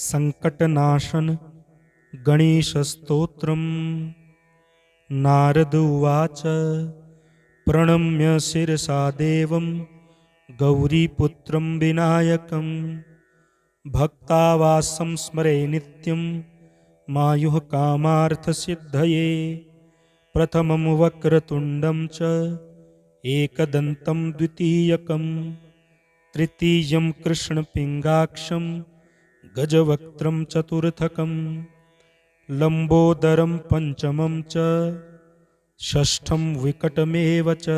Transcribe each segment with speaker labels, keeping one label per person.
Speaker 1: संकटनाशन गणेशस्तोत्रम्। नारद उवाच प्रणम्य शिरसा देवं गौरीपुत्रं विनायकं भक्तावासं स्मरे नित्यं मायुः कामार्थसिद्धये। प्रथमं वक्रतुण्डं च एकदन्तं द्वितीयकं तृतीयं कृष्णपिङ्गाक्षं गजवक्त्रं चतुर्थकं लम्बोदरं पंचमं च षष्ठं विकटमेव च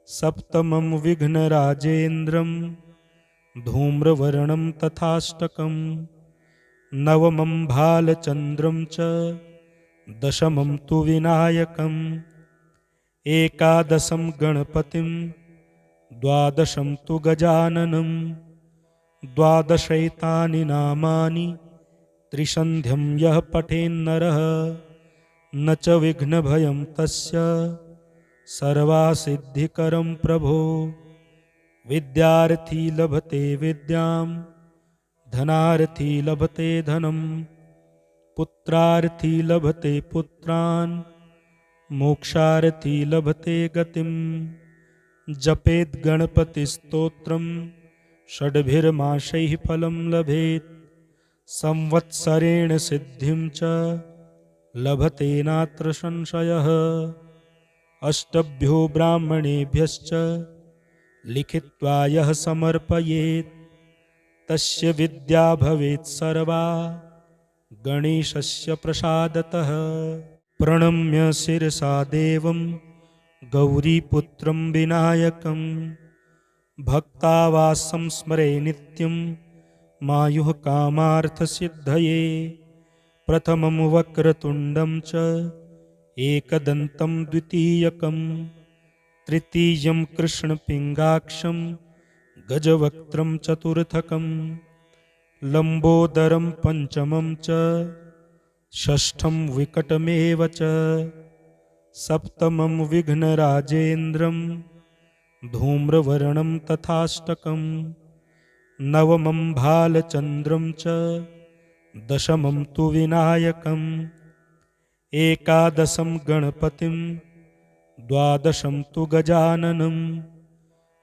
Speaker 1: सप्तमं विघ्नराजेन्द्रं धूम्रवर्णं तथाष्टकं नवमं भालचन्द्रं च दशमं तु विनायकम् एकादशं गणपतिं द्वादशं तु गजाननं द्वादशैतानि नामानि त्रिसन्ध्यं यः पठेन्नरः न च विघ्नभयं तस्य सर्वासिद्धिकरं प्रभो। विद्यार्थी लभते विद्यां धनार्थी लभते धनं पुत्रार्थी लभते पुत्रान् मोक्षार्थी लभते गतिं। जपेत् गणपतिस्तोत्रं षड्भिर्मासैः फलं लभेत् संवत्सरेण सिद्धिं च लभते नात्र संशयः। अष्टभ्यो ब्राह्मणेभ्यश्च लिखित्वा यः समर्पयेत् तस्य विद्या भवेत् सर्वा गणेशस्य प्रसादतः। प्रणम्य शिरसा देवं गौरीपुत्रं विनायकं भक्तावासं स्मरे नित्यं मायुः कामार्थसिद्धये। प्रथमं वक्रतुण्डं च एकदन्तं द्वितीयकं तृतीयं कृष्णपिङ्गाक्षं गजवक्त्रं चतुर्थकं लम्बोदरं पंचमं च षष्ठं विकटमेव च सप्तमं विघ्नराजेन्द्रं धूम्रवर्णं तथाष्टकं नवमं भालचन्द्रं च दशमं तु विनायकम् एकादशं गणपतिं द्वादशं तु गजाननं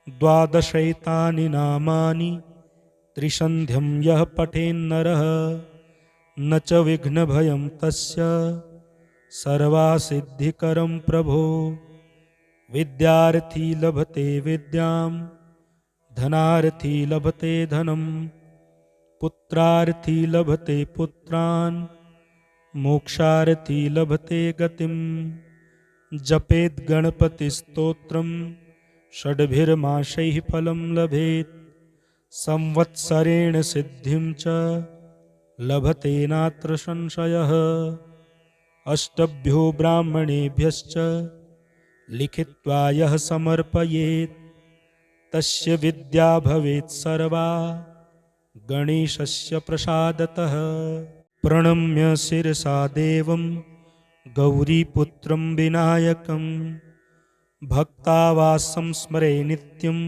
Speaker 1: द्वादशैतानि नामानि त्रिसन्ध्यं यः पठेन्नरः न च विघ्नभयं तस्य सर्वासिद्धिकरं प्रभो। विद्यार्थी लभते विद्यां धनार्थी लभते धनं पुत्रार्थी लभते पुत्रान् मोक्षार्थी लभते गतिं। जपेत् गणपतिस्तोत्रं षड्भिर्मासैः फलं लभेत् संवत्सरेण सिद्धिं च लभते नात्र संशयः। अष्टभ्यो ब्राह्मणेभ्यश्च लिखित्वा यः समर्पयेत् तस्य विद्या भवेत् सर्वा गणेशस्य प्रसादतः। प्रणम्य शिरसा देवं गौरीपुत्रं विनायकं भक्तावासं स्मरे नित्यं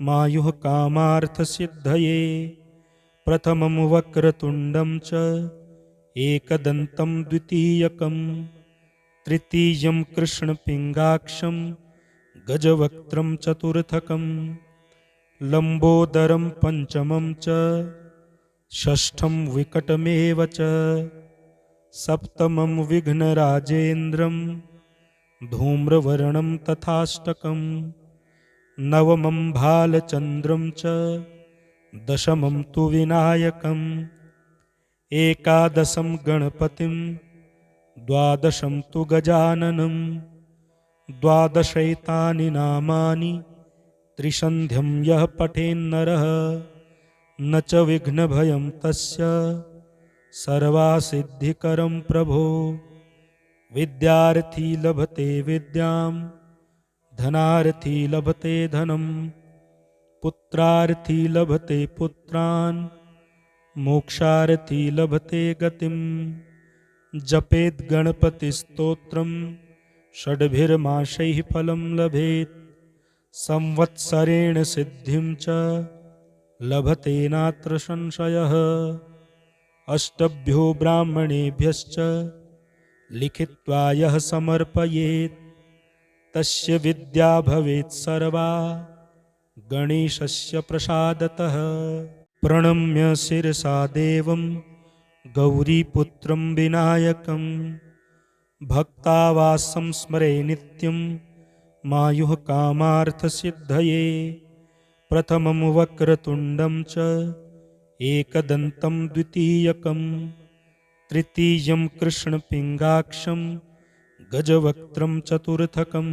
Speaker 1: मायुः कामार्थसिद्धये। प्रथमं वक्रतुण्डं च एकदन्तं द्वितीयकं तृतीयं कृष्णपिङ्गाक्षं गजवक्त्रं चतुर्थकं लम्बोदरं पंचमं च षष्ठं विकटमेव च सप्तमं विघ्नराजेन्द्रं धूम्रवर्णं तथाष्टकं नवमं भालचन्द्रं च दशमं तु विनायकम् एकादशं गणपतिं द्वादशं तु गजाननं द्वादशैतानि नामानि त्रिसन्ध्यं यः पठेन्नरः न च विघ्नभयं तस्य सर्वासिद्धिकरं प्रभो। विद्यार्थी लभते विद्यां धनार्थी लभते धनं पुत्रार्थी लभते पुत्रान् मोक्षार्थी लभते गतिं। जपेत् गणपतिस्तोत्रं षड्भिर्मासैः फलं लभेत् संवत्सरेण सिद्धिं च लभते नात्र संशयः। अष्टभ्यो ब्राह्मणेभ्यश्च लिखित्वा यः समर्पयेत् तस्य विद्या भवेत् सर्वा गणेशस्य प्रसादतः। प्रणम्य शिरसा देवं गौरीपुत्रं विनायकं भक्तावासं स्मरे नित्यं मायुः कामार्थसिद्धये। प्रथमं वक्रतुण्डं च एकदन्तं द्वितीयकं तृतीयं कृष्णपिङ्गाक्षं गजवक्त्रं चतुर्थकं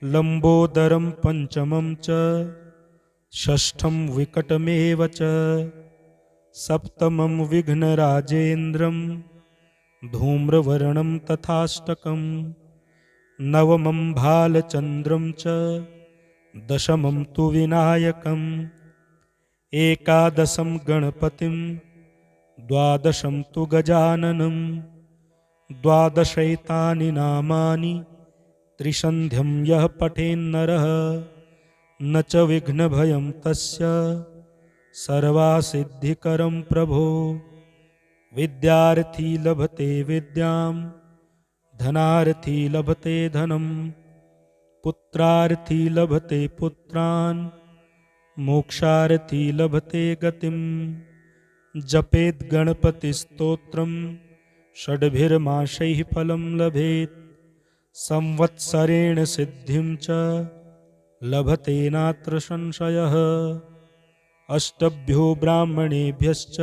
Speaker 1: लम्बोदरं पञ्चमं च षष्ठं विकटमेव च सप्तमं विघ्नराजेन्द्रं धूम्रवर्णं तथाष्टकं नवमं भालचन्द्रं च दशमं तु विनायकम् एकादशं गणपतिं द्वादशं तु गजाननं द्वादशैतानि नामानि त्रिसन्ध्यं यः पठेन्नरः न च विघ्नभयं तस्य सर्वासिद्धिकरं प्रभो। विद्यार्थी लभते विद्यां धनार्थी लभते धनं पुत्रार्थी लभते पुत्रान् मोक्षार्थी लभते गतिं। जपेत् गणपतिस्तोत्रं षड्भिर्मासैः फलं लभेत् संवत्सरेण सिद्धिं च लभते नात्र संशयः। अष्टभ्यो ब्राह्मणेभ्यश्च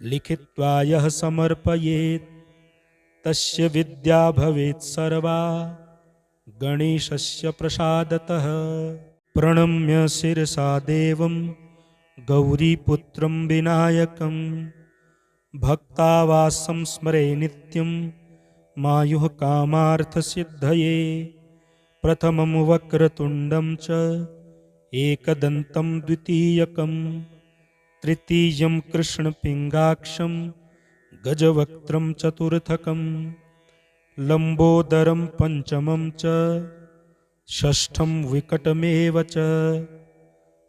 Speaker 1: लिखित्वा यः समर्पयेत् तस्य विद्या भवेत् सर्वा गणेशस्य प्रसादतः। प्रणम्य शिरसा देवं गौरीपुत्रं विनायकं भक्तावासं स्मरे नित्यं मायुः कामार्थसिद्धये। प्रथमं वक्रतुण्डं च एकदन्तं द्वितीयकं तृतीयं कृष्णपिङ्गाक्षं गजवक्त्रं चतुर्थकं लम्बोदरं पञ्चमं च षष्ठं विकटमेव च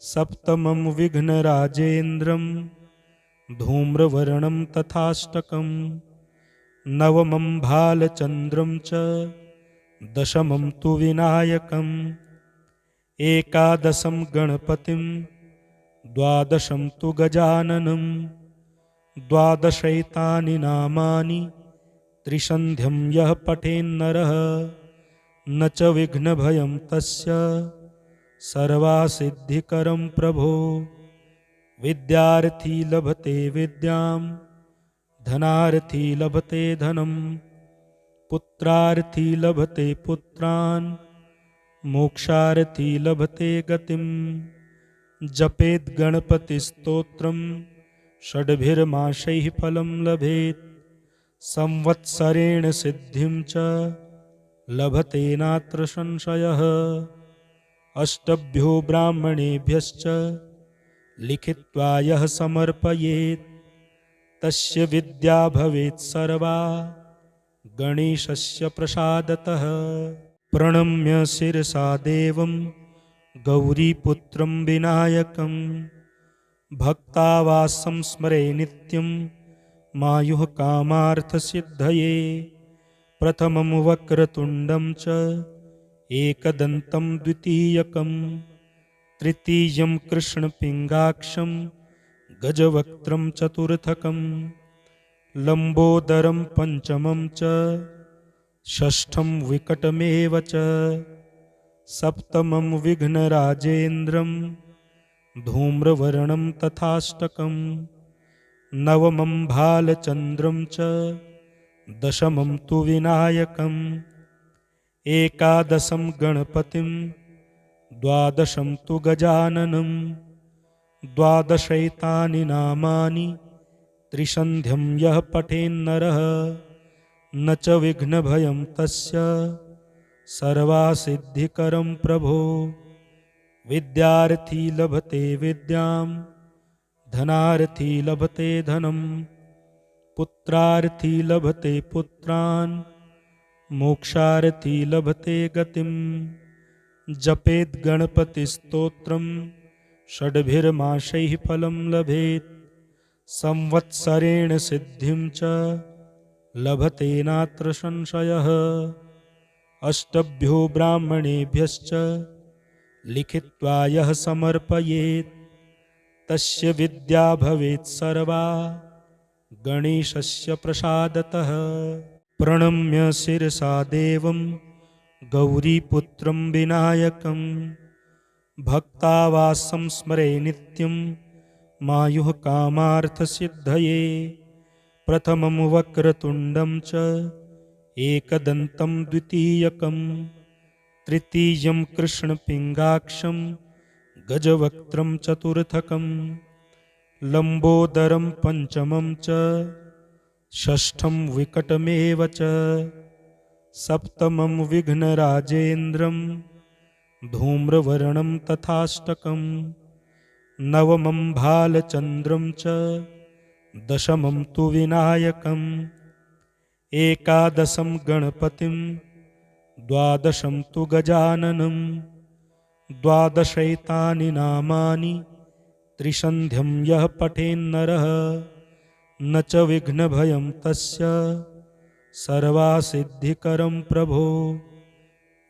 Speaker 1: सप्तमं विघ्नराजेन्द्रं धूम्रवर्णं तथाष्टकं नवमं भालचन्द्रं च दशमं तु विनायकम् एकादशं गणपतिं द्वादशं तु गजाननं द्वादशैतानि नामानि त्रिसन्ध्यं यः पठेन्नरः न च विघ्नभयं तस्य सर्वासिद्धिकरं प्रभो। विद्यार्थी लभते विद्यां धनार्थी लभते धनं पुत्रार्थी लभते पुत्रान् मोक्षार्थी लभते गतिं। जपेत् गणपतिस्तोत्रं षड्भिर्मासैः फलं लभेत् संवत्सरेण सिद्धिं च लभते नात्र संशयः। अष्टभ्यो ब्राह्मणेभ्यश्च लिखित्वा यः समर्पयेत् तस्य विद्या भवेत् सर्वा गणेशस्य प्रसादतः। प्रणम्य शिरसा देवं गौरीपुत्रं विनायकं भक्तावासं स्मरे नित्यं मायुः कामार्थसिद्धये। प्रथमं वक्रतुण्डं च एकदन्तं द्वितीयकं तृतीयं कृष्णपिङ्गाक्षं गजवक्त्रं चतुर्थकं लम्बोदरं पञ्चमं च षष्ठं विकटमेव च सप्तमं विघ्नराजेन्द्रं धूम्रवर्णं तथाष्टकं नवमं भालचन्द्रं च दशमं तु विनायकम् एकादशं गणपतिं द्वादशं तु गजाननं द्वादशैतानि नामानि त्रिसन्ध्यं यः पठेन्नरः न च विघ्नभयं तस्य सर्वासिद्धिकरं प्रभो। विद्यार्थी लभते विद्यां धनार्थी लभते धनं पुत्रार्थी लभते पुत्रान् मोक्षार्थी लभते गतिं। जपेत् गणपतिस्तोत्रं षड्भिर्मासैः फलं लभेत् संवत्सरेण सिद्धिं च लभते नात्र संशयः। अष्टभ्यो ब्राह्मणेभ्यश्च लिखित्वा यः समर्पयेत् तस्य विद्या भवेत् सर्वा गणेशस्य प्रसादतः। प्रणम्य शिरसा देवं गौरीपुत्रं विनायकं भक्तावासं स्मरे नित्यं मायुः कामार्थसिद्धये। प्रथमं वक्रतुण्डं च एकदन्तं द्वितीयकं तृतीयं कृष्णपिङ्गाक्षं गजवक्त्रं चतुर्थकं लम्बोदरं पञ्चमं च षष्ठं विकटमेव च सप्तमं विघ्नराजेन्द्रं धूम्रवर्णं तथाष्टकं नवमं भालचन्द्रं च दशमं तु विनायकम् एकादशं गणपतिं द्वादशं तु गजाननं द्वादशैतानि नामानि त्रिसन्ध्यं यः पठेन्नरः न च विघ्नभयं तस्य सर्वासिद्धिकरं प्रभो।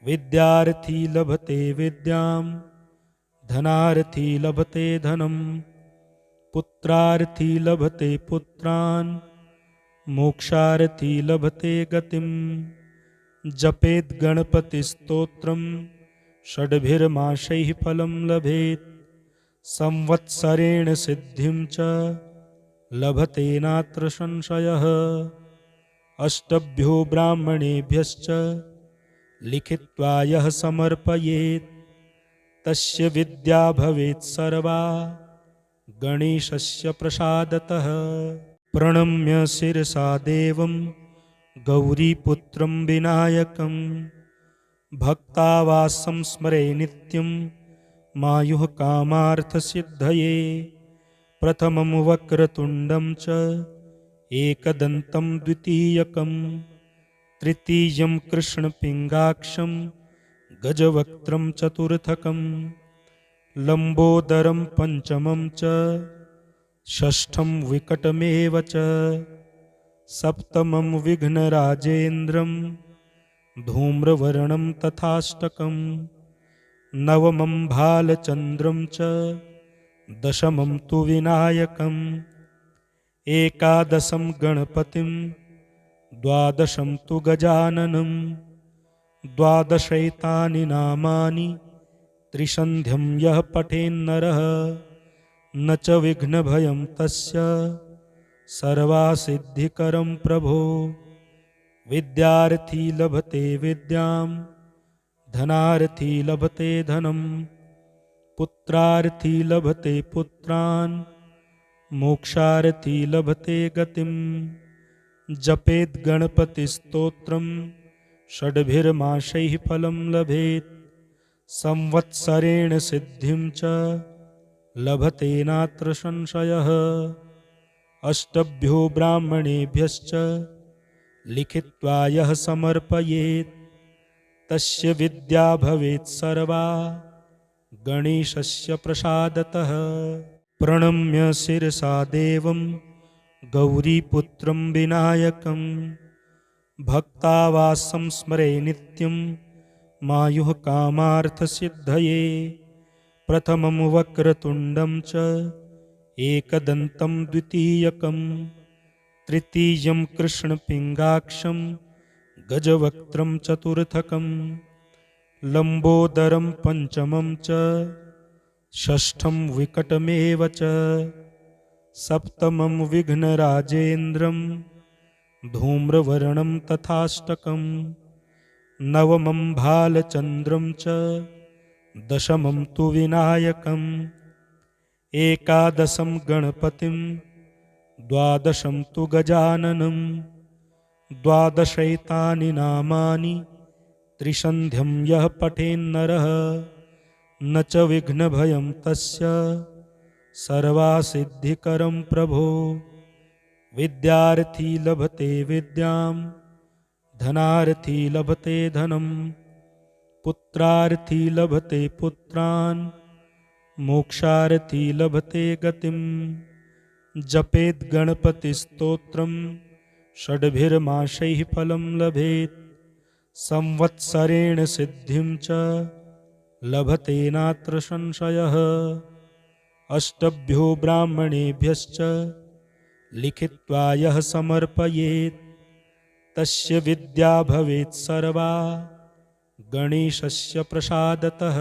Speaker 1: विद्यार्थी लभते विद्यां धनार्थी लभते धनं पुत्रार्थी लभते पुत्रान् मोक्षार्थी लभते गतिं। जपेत् गणपतिस्तोत्रं षड्भिर्मासैः फलं लभेत् संवत्सरेण सिद्धिं च लभते नात्र संशयः। अष्टभ्यो ब्राह्मणेभ्यश्च लिखित्वा यः समर्पयेत् तस्य विद्या भवेत् सर्वा गणेशस्य प्रसादतः। प्रणम्य शिरसा देवं गौरीपुत्रं विनायकं भक्तावासं स्मरे नित्यं मायुः कामार्थसिद्धये। प्रथमं वक्रतुण्डं च एकदन्तं द्वितीयकं तृतीयं कृष्णपिङ्गाक्षं गजवक्त्रं चतुर्थकं लम्बोदरं पञ्चमं च षष्ठं विकटमेव च सप्तमं विघ्नराजेन्द्रं धूम्रवर्णं तथाष्टकं नवमं भालचन्द्रं च दशमं तु विनायकम् एकादशं गणपतिं द्वादशं तु गजाननं द्वादशैतानि नामानि त्रिसन्ध्यं यः पठेन्नरः न च विघ्नभयं तस्य सर्वासिद्धिकरं प्रभो। विद्यार्थी लभते विद्यां धनार्थी लभते धनं पुत्रार्थी लभते पुत्रान् मोक्षार्थी लभते गतिं। जपेत् गणपतिस्तोत्रं षड्भिर्मासैः फलं लभेत् संवत्सरेण सिद्धिं च लभते नात्र संशयः। अष्टभ्यो ब्राह्मणेभ्यश्च लिखित्वा यः समर्पयेत् तस्य विद्या भवेत् सर्वा गणेशस्य प्रसादतः। प्रणम्य शिरसा देवं गौरीपुत्रं विनायकं भक्तावासं स्मरे नित्यं मायुः कामार्थसिद्धये। प्रथमं वक्रतुण्डं च एकदन्तं द्वितीयकं तृतीयं कृष्णपिङ्गाक्षं गजवक्त्रं चतुर्थकं लम्बोदरं पञ्चमं च षष्ठं विकटमेव च सप्तमं विघ्नराजेन्द्रं धूम्रवर्णं तथाष्टकं नवमं भालचन्द्रं च दशमं तु विनायकम् एकादशं गणपतिं द्वादशं तु गजाननं द्वादशैतानि नामानि त्रिसन्ध्यं यः पठेन्नरः न च विघ्नभयं तस्य सर्वासिद्धिकरं प्रभो। विद्यार्थी लभते विद्यां धनार्थी लभते धनं पुत्रार्थी लभते पुत्रान् मोक्षार्थी लभते गतिम। जपेत गणपतिस्तोत्रम षड्भिर्माशैः फलं लभेत। संवत्सरेण सिद्धिं च लभते नात्र संशयः। अष्टभ्यो ब्राह्मणेभ्यश्च लिखित्वा यः समर्पयेत् तस्य विद्या भवेत् सर्वा गणेशस्य प्रसादतः।